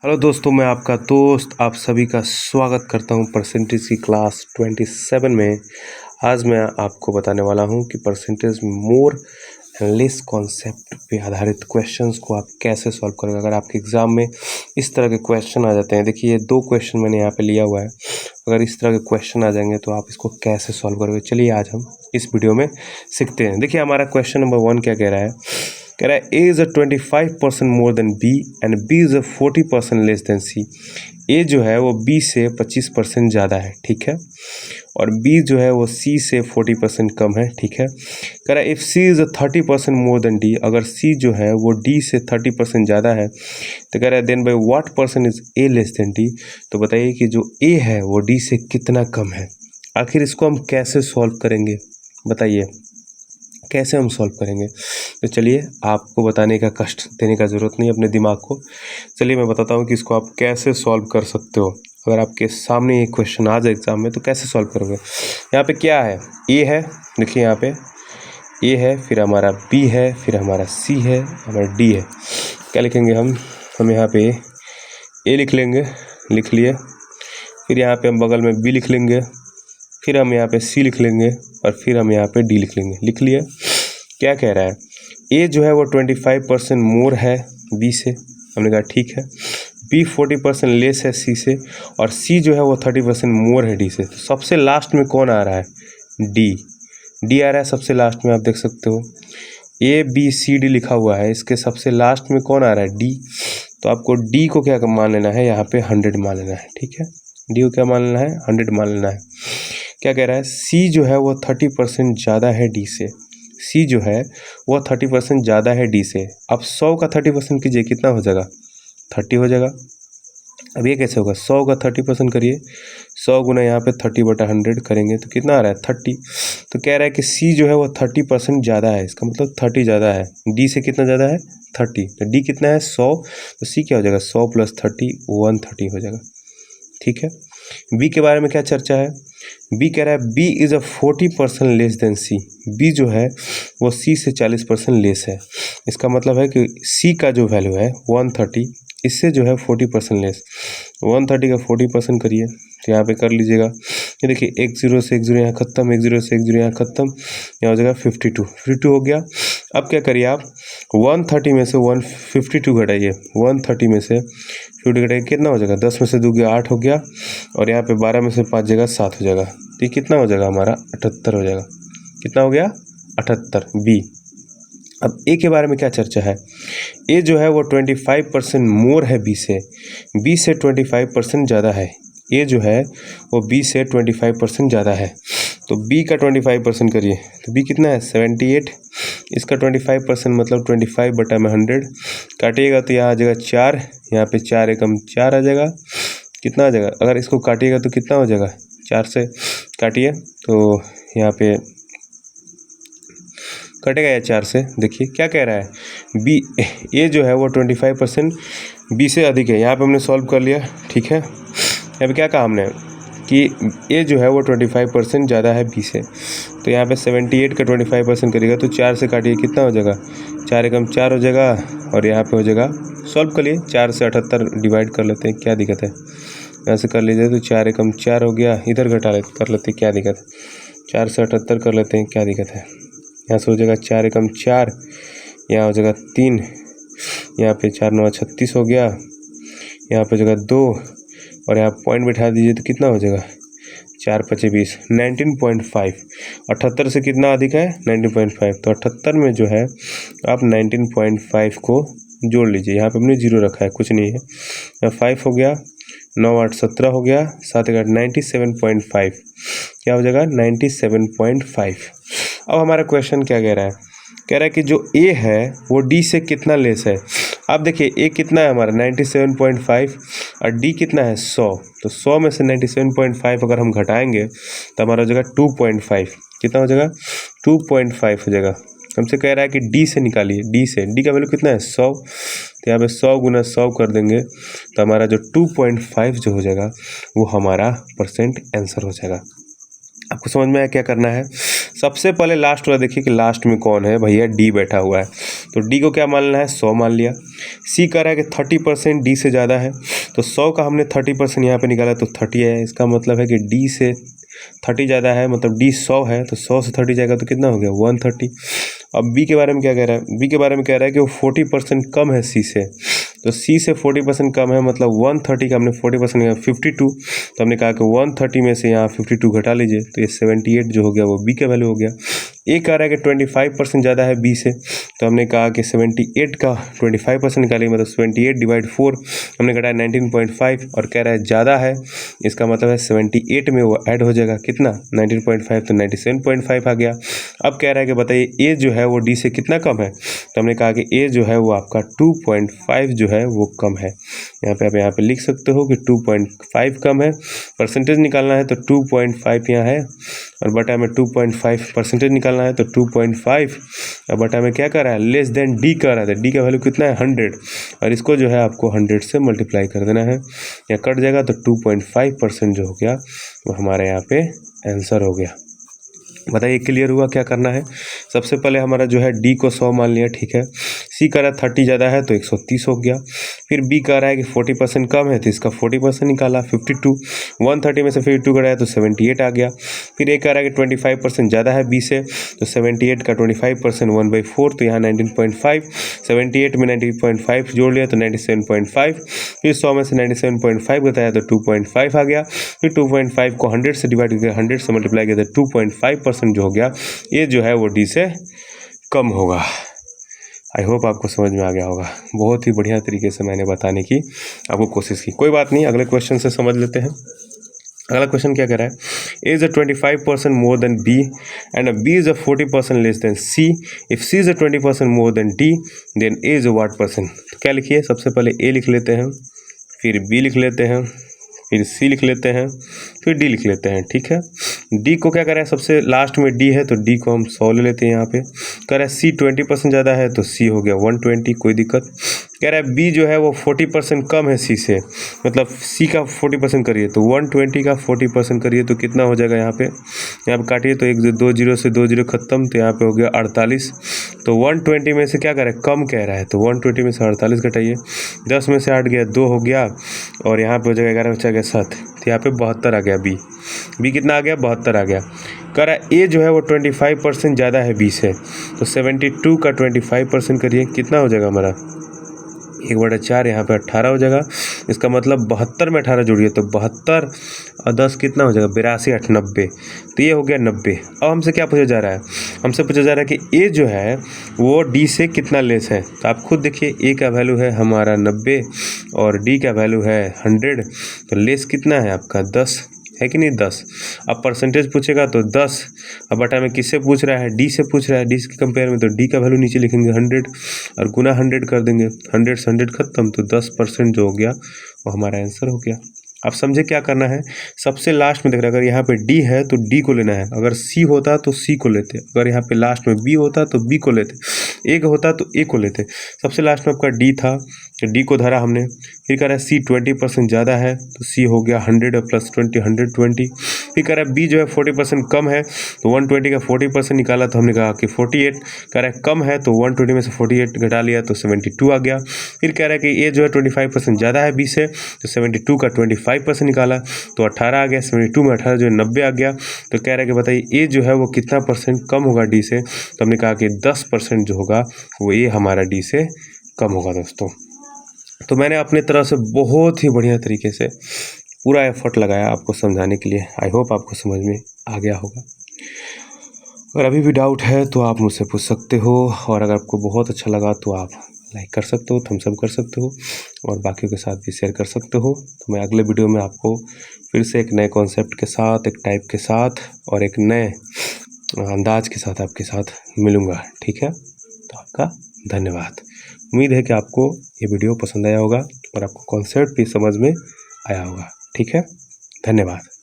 Hello दोस्तों, मैं आपका दोस्त आप सभी का स्वागत करता हूं परसेंटेज की क्लास 27 में। आज मैं आपको बताने वाला हूं कि percentage more and less concept पे आधारित क्वेश्चंस को आप कैसे सॉल्व करोगे। अगर आपके एग्ज़ाम में इस तरह के क्वेश्चन आ जाते हैं, देखिए ये 2 क्वेश्चन मैंने यहाँ पे लिया हुआ है। अगर इस तरह के क्वेश्चन आ जाएंगे तो आप इसको कैसे सॉल्व करोगे, चलिए आज हम इस वीडियो में सीखते हैं। देखिए हमारा क्वेश्चन नंबर 1 क्या कह रहा है A is 25% more than B and B is 40% less than C. A जो है वो बी से 25% ज़्यादा है, ठीक है, और बी जो है वो सी से 40% कम है, ठीक है। कह रहा है if C is 30% more than D, अगर सी जो है वो डी से 30% ज़्यादा है तो कह रहा है then by what percent is a less than D. तो बताइए कि जो ए है वो डी से कितना कम है। आखिर इसको हम कैसे सॉल्व करेंगे, बताइए कैसे हम सॉल्व करेंगे। तो चलिए, आपको बताने का कष्ट देने का ज़रूरत नहीं अपने दिमाग को। चलिए मैं बताता हूँ कि इसको आप कैसे सॉल्व कर सकते हो। अगर आपके सामने ये क्वेश्चन आ जाए एग्ज़ाम में तो कैसे सॉल्व करोगे। यहाँ पे क्या है, ए है, देखिए यहाँ पे ए है, फिर हमारा बी है, फिर हमारा सी है, हमारा डी है। क्या लिखेंगे हम यहाँ पे ए लिख लेंगे, लिख लिए। फिर यहाँ पे हम बगल में बी लिख लेंगे, फिर हम यहाँ पे सी लिख लेंगे, और फिर हम यहाँ पे डी लिख लेंगे। लिख लिए। क्या कह रहा है, ए जो है वो 25% मोर है बी से, हमने कहा ठीक है। बी 40% लेस है सी से, और सी जो है वो 30% मोर है डी से। तो सबसे लास्ट में कौन आ रहा है, डी। डी आ रहा है सबसे लास्ट में, आप देख सकते हो ए बी सी डी लिखा हुआ है, इसके सबसे लास्ट में कौन आ रहा है, डी। तो आपको डी को क्या मान लेना है, यहाँ पे 100 मान लेना है, ठीक है। डी को क्या मान लेना है, 100 मान लेना है। क्या कह रहा है, सी जो है वो 30% ज़्यादा है डी से। सी जो है वो 30% ज़्यादा है डी से। अब 100 का 30% कीजिए, कितना हो जाएगा, 30 हो जाएगा। अब ये कैसे होगा, 100 का 30% करिए, 100 गुना यहाँ पे 30/100 करेंगे तो कितना आ रहा है, 30। तो कह रहा है कि सी जो है वो 30% ज़्यादा है, इसका मतलब 30 ज़्यादा है। डी से कितना ज़्यादा है, 30। तो डी कितना है, 100। तो सी क्या हो जाएगा, 100 + 30 130 हो जाएगा, ठीक है। बी के बारे में क्या चर्चा है, बी कह रहा है B is 40% less than C. B जो है वो सी से 40% लेस है। इसका मतलब है कि सी का जो वैल्यू है 130, इससे जो है 40% लेस। 130 का 40% करिए, तो यहाँ पे कर लीजिएगा। ये देखिए, एक 0 से एक 0 यहाँ खत्म, एक 0 से एक 0 यहाँ खत्म, यहाँ हो जाएगा 52 हो गया। अब क्या करिए आप, 130 में से 152 घटाइए, 130 में से 50 घटाइए, कितना हो जाएगा, 10 में से 2 गया 8 हो गया, और यहाँ पे 12 में से 5 जगह 7 हो जाएगा। तो ये कितना हो जाएगा हमारा, 78 हो जाएगा। कितना हो गया, 78, बी। अब ए के बारे में क्या चर्चा है, ए जो है वो 25% मोर है बी से। बी से 25% ज़्यादा है। ए जो है वो बी से 25% ज़्यादा है। तो बी का 25% करिए, तो बी कितना है, 78। इसका 25% मतलब 25/100 काटिएगा तो यहाँ आ जाएगा 4, यहाँ पे 4 एकम 4 आ जाएगा। कितना आ जाएगा, अगर इसको काटिएगा तो कितना हो जाएगा, 4 से काटिए तो यहाँ पे कटेगा या 4 से। देखिए क्या कह रहा है, बी ए जो है वो 25% बी से अधिक है। यहाँ पे हमने सॉल्व कर लिया, ठीक है। यहाँ पे क्या कहा हमने कि ए जो है वो 25% ज़्यादा है बी से। तो यहाँ पे 78 का 25% करिएगा तो 4 से काटिए, कितना हो जाएगा, 4 एकम 4 हो जाएगा, और यहाँ पे हो जाएगा, सॉल्व कर लिए, 4 से 78 डिवाइड कर लेते हैं, क्या दिक्कत है, यहाँ से कर लीजिए तो 4 एकम 4 हो गया, इधर घटा कर लेते हैं, क्या दिक्कत है, 4 से 78 कर लेते हैं, क्या दिक्कत है। यहाँ से हो जाएगा 4 एकम 4, यहाँ हो जाएगा 3, यहाँ पे 4 9 36 हो गया, यहाँ पे हो जाएगा 2, और यहाँ पॉइंट बैठा दीजिए तो कितना हो जाएगा, 4 × 5 = 20, 19.5। 78 से कितना अधिक है, 19.5। तो 78 में जो है आप 19.5 को जोड़ लीजिए। यहाँ पे हमने 0 रखा है, कुछ नहीं है। यहाँ 5 हो गया, 9 8 17 हो गया, 7 8 97.5, क्या हो जाएगा, 97.5। अब हमारा क्वेश्चन क्या कह रहा है, कह रहा है कि जो ए है वो डी से कितना लेस है। आप देखिए ए कितना है हमारा 97.5, और डी कितना है 100। तो 100 में से 97.5 अगर हम घटाएंगे तो हमारा हो जाएगा 2.5। कितना हो जाएगा, 2.5 हो जाएगा। हमसे कह रहा है कि डी से निकालिए, डी से, डी का वैल्यू कितना है 100। तो यहाँ पे 100 गुना 100 कर देंगे तो हमारा जो 2.5 जो हो जाएगा वो हमारा परसेंट आंसर हो जाएगा। आपको समझ में आया क्या करना है। सबसे पहले लास्ट वाला देखिए कि लास्ट में कौन है भैया, डी बैठा हुआ है। तो डी को क्या मानना है, 100 मान लिया। सी कह रहा है कि 30% डी से ज़्यादा है, तो 100 का हमने 30% यहाँ पे निकाला तो 30 है। इसका मतलब है कि डी से 30 ज़्यादा है, मतलब डी 100 है, तो 100 से 30 जाएगा तो कितना हो गया, 130। अब बी के बारे में क्या कह रहा है, बी के बारे में कह रहा है कि वो 40% कम है सी से। तो सी से 40% कम है, मतलब 130 का हमने 40% 52, तो हमने कहा कि 130 में से यहाँ 52 घटा लीजिए, तो ये 78 जो हो गया वो बी का वैल्यू हो गया। ए कह रहा है कि 25% ज़्यादा है बी से, तो हमने कहा कि 78 का 25% निकालिए, मतलब 78 डिवाइड 4 हमने घटाया 19.5, और कह रहा है ज़्यादा है, इसका मतलब है 78 में वो ऐड हो जाएगा कितना, 19.5, तो 97.5 आ गया। अब कह रहा है कि बताइए ए जो है वो डी से कितना कम है, तो हमने कहा कि ए जो है वो आपका 2.5 जो है वो कम है। यहाँ पे आप यहाँ पे लिख सकते हो कि 2.5 कम है। परसेंटेज निकालना है तो 2.5 यहाँ है, और बटा में 2.5 परसेंटेज निकालना है तो 2.5, और बटा में क्या कर रहा है, लेस देन डी कर रहा है, तो डी का वैल्यू कितना है 100, और इसको जो है आपको 100 से मल्टीप्लाई कर देना है, या कट जाएगा तो 2.5% जो हो गया वो हमारे यहाँ पे आंसर हो गया। बताइए क्लियर हुआ, क्या करना है। सबसे पहले हमारा जो है डी को 100 मान लिया, ठीक है। सी कह रहा है 30 ज़्यादा है तो 130 हो गया। फिर बी कह रहा है कि 40% कम है, तो इसका 40% निकाला 52, 130 में से 52 घटाया तो 78 आ गया। फिर ए कह रहा है कि 25% ज़्यादा है बी से, तो 78 का 25% 1/4, तो यहाँ 19.5, 78 में 19.5 जोड़ लिया तो 97.5, फिर 100 में से 97.5 बताया तो 2.5 आ गया। फिर 2.5 को 100 से डिवाइड किया, 100 से मल्टीप्लाई किया तो 2.5% जो हो गया, ये जो है वो डी से कम होगा। आई होप आपको समझ में आ गया होगा। बहुत ही बढ़िया तरीके से मैंने बताने की आपको कोशिश की। कोई बात नहीं, अगले क्वेश्चन से समझ लेते हैं। अगला क्वेश्चन क्या कह रहा है, A is a 25% more than B and B is a 40% less than C. If C is a 20% more than D then A is a what percent. तो क्या लिखिए, सबसे पहले ए लिख लेते हैं, फिर बी लिख लेते हैं, फिर सी लिख लेते हैं, फिर डी लिख लेते हैं, ठीक है। डी को क्या कर रहा है, सबसे लास्ट में डी है तो डी को हम 100 ले लेते हैं। यहाँ पे कह रहा है सी 20% ज़्यादा है तो सी हो गया 120, कोई दिक्कत। कह रहा है बी जो है वो 40% कम है सी से, मतलब सी का 40% करिए तो 120 का 40% करिए तो कितना हो जाएगा, यहाँ पे काटिए तो 2 जीरो से 2 जीरो खत्म, तो यहाँ पे हो गया 48। तो 120 में से क्या कह रहा है, कम कह रहा है, तो 120 में से 48 घटाइए, 10 में से 8 गया 2 हो गया, और यहाँ पे हो जाएगा 11 बचा गया 7, तो यहाँ पे 72 आ गया। बी कितना आ गया, 72 आ गया। कह रहा है ए जो है वो 25% ज़्यादा है बी से, तो 72 का 25% करिए, कितना हो जाएगा हमारा 1/4, यहाँ पे 18 हो जाएगा। इसका मतलब 72 में 18 जोड़िए तो 72 और 10 कितना हो जाएगा, 82, 8, 90, तो ये हो गया 90। अब हमसे क्या पूछा जा रहा है, हमसे पूछा जा रहा है कि ए जो है वो डी से कितना लेस है। तो आप खुद देखिए, ए का वैल्यू है हमारा 90 और डी का वैल्यू है 100, तो लेस कितना है आपका 10 है कि नहीं, 10। अब परसेंटेज पूछेगा तो 10, अब बटा में किससे पूछ रहा है, डी से पूछ रहा है, डी के कंपेयर में, तो डी का वैल्यू नीचे लिखेंगे 100 और गुना 100 कर देंगे, 100 से 100 खत्म, तो 10% जो हो गया वो हमारा आंसर हो गया। आप समझे क्या करना है, सबसे लास्ट में देख रहे हैं, अगर यहाँ पे डी है तो डी को लेना है, अगर सी होता तो सी को लेते, अगर यहाँ पे लास्ट में बी होता तो बी को लेते, ए होता तो ए को लेते। सबसे लास्ट में आपका डी था तो डी को धरा हमने। फिर कह रहा है सी 20% ज़्यादा है तो सी हो गया 100 और प्लस 20 120। फिर कह रहा है बी जो है 40% कम है, तो 120 का 40% निकाला तो हमने कहा कि 48। कह रहा है कम है तो 120 में से 48 घटा लिया तो 72 आ गया। फिर कह रहा है कि ए जो है 25% ज़्यादा है बी से, तो 72 का 25% निकाला तो 18 आ गया, 72 में 18 जो है 90 आ गया। तो कह रहा है कि बताइए ए जो है वो कितना परसेंट कम होगा डी से, तो हमने कहा कि 10% जो होगा वो ए हमारा डी से कम होगा दोस्तों। तो मैंने अपने तरफ से बहुत ही बढ़िया तरीके से पूरा एफर्ट लगाया आपको समझाने के लिए। आई होप आपको समझ में आ गया होगा। अगर अभी भी डाउट है तो आप मुझसे पूछ सकते हो, और अगर आपको बहुत अच्छा लगा तो आप लाइक कर सकते हो, थम्स अप कर सकते हो, और बाकियों के साथ भी शेयर कर सकते हो। तो मैं अगले वीडियो में आपको फिर से एक नए कॉन्सेप्ट के साथ, एक टाइप के साथ और एक नए अंदाज के साथ आपके साथ मिलूँगा, ठीक है। तो आपका धन्यवाद। उम्मीद है कि आपको ये वीडियो पसंद आया होगा और आपको कॉन्सेप्ट भी समझ में आया होगा, ठीक है। धन्यवाद।